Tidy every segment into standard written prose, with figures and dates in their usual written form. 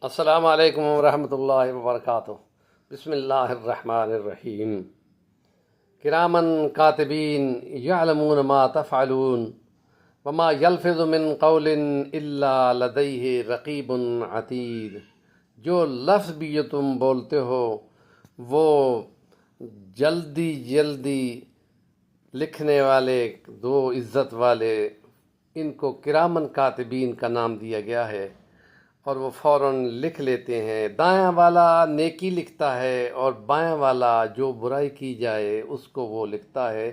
السلام علیکم ورحمۃ اللہ وبرکاتہ۔ بسم اللہ الرحمن الرحیم۔ کرامن کاتبین یعلمون ما تفعلون وما یلفظ من قول الا لدیہ رقیب عتید۔ جو لفظ بھی جو تم بولتے ہو وہ جلدی جلدی لکھنے والے دو عزت والے، ان کو کرامن کاتبین کا نام دیا گیا ہے، اور وہ فوراً لکھ لیتے ہیں۔ دائیں والا نیکی لکھتا ہے اور بائیں والا جو برائی کی جائے اس کو وہ لکھتا ہے،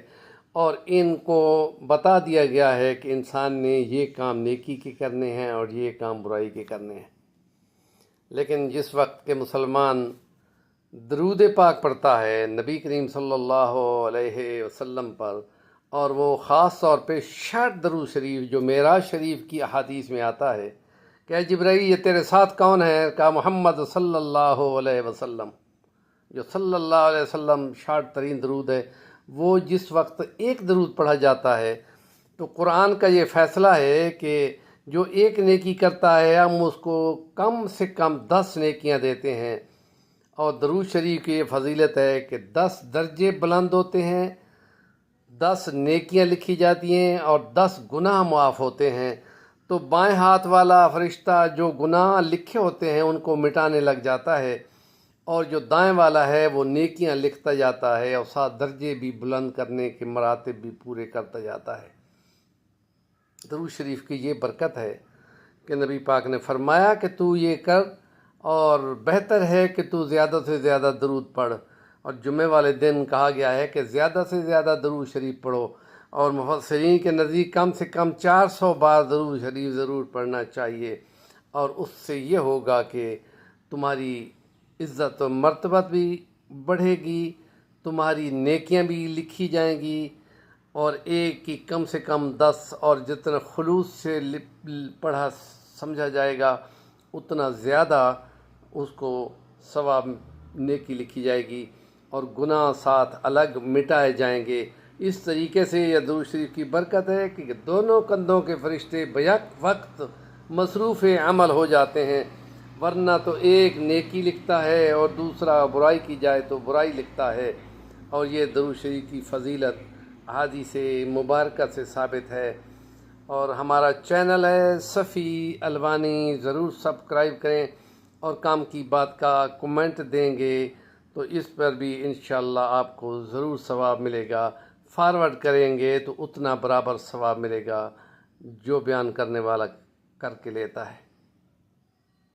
اور ان کو بتا دیا گیا ہے کہ انسان نے یہ کام نیکی کے کرنے ہیں اور یہ کام برائی کے کرنے ہیں۔ لیکن جس وقت کے مسلمان درود پاک پڑھتا ہے نبی کریم صلی اللہ علیہ وسلم پر، اور وہ خاص طور پہ 60 درود شریف جو معراج شریف کی احادیث میں آتا ہے کہ اے جبرائیل یہ تیرے ساتھ کون ہے؟ کہا محمد صلی اللہ علیہ وسلم۔ جو صلی اللہ علیہ وسلم 60 ترین درود ہے، وہ جس وقت ایک درود پڑھا جاتا ہے تو قرآن کا یہ فیصلہ ہے کہ جو ایک نیکی کرتا ہے ہم اس کو کم سے کم 10 نیکیاں دیتے ہیں، اور درود شریف کی یہ فضیلت ہے کہ 10 درجے بلند ہوتے ہیں، 10 نیکیاں لکھی جاتی ہیں اور 10 گناہ معاف ہوتے ہیں۔ تو بائیں ہاتھ والا فرشتہ جو گناہ لکھے ہوتے ہیں ان کو مٹانے لگ جاتا ہے، اور جو دائیں والا ہے وہ نیکیاں لکھتا جاتا ہے اور 7 درجے بھی بلند کرنے کے مراتب بھی پورے کرتا جاتا ہے۔ درود شریف کی یہ برکت ہے کہ نبی پاک نے فرمایا کہ تو یہ کر، اور بہتر ہے کہ تو زیادہ سے زیادہ درود پڑھ، اور جمعے والے دن کہا گیا ہے کہ زیادہ سے زیادہ درود شریف پڑھو، اور مفسرین کے نزدیک کم سے کم 400 بار درود شریف ضرور پڑھنا چاہیے، اور اس سے یہ ہوگا کہ تمہاری عزت و مرتبت بھی بڑھے گی، تمہاری نیکیاں بھی لکھی جائیں گی، اور ایک کی کم سے کم 10، اور جتنا خلوص سے پڑھا سمجھا جائے گا اتنا زیادہ اس کو ثواب نیکی لکھی جائے گی، اور گناہ ساتھ الگ مٹائے جائیں گے۔ اس طریقے سے یہ درود شریف کی برکت ہے کہ دونوں کندھوں کے فرشتے بیک وقت مصروف عمل ہو جاتے ہیں، ورنہ تو ایک نیکی لکھتا ہے اور دوسرا برائی کی جائے تو برائی لکھتا ہے۔ اور یہ درود شریف کی فضیلت احادیث مبارکہ سے ثابت ہے، اور ہمارا چینل ہے صفی الوانی، ضرور سبسکرائب کریں، اور کام کی بات کا کمنٹ دیں گے تو اس پر بھی انشاءاللہ آپ کو ضرور ثواب ملے گا۔ فارورڈ کریں گے تو اتنا برابر ثواب ملے گا جو بیان کرنے والا کر کے لیتا ہے۔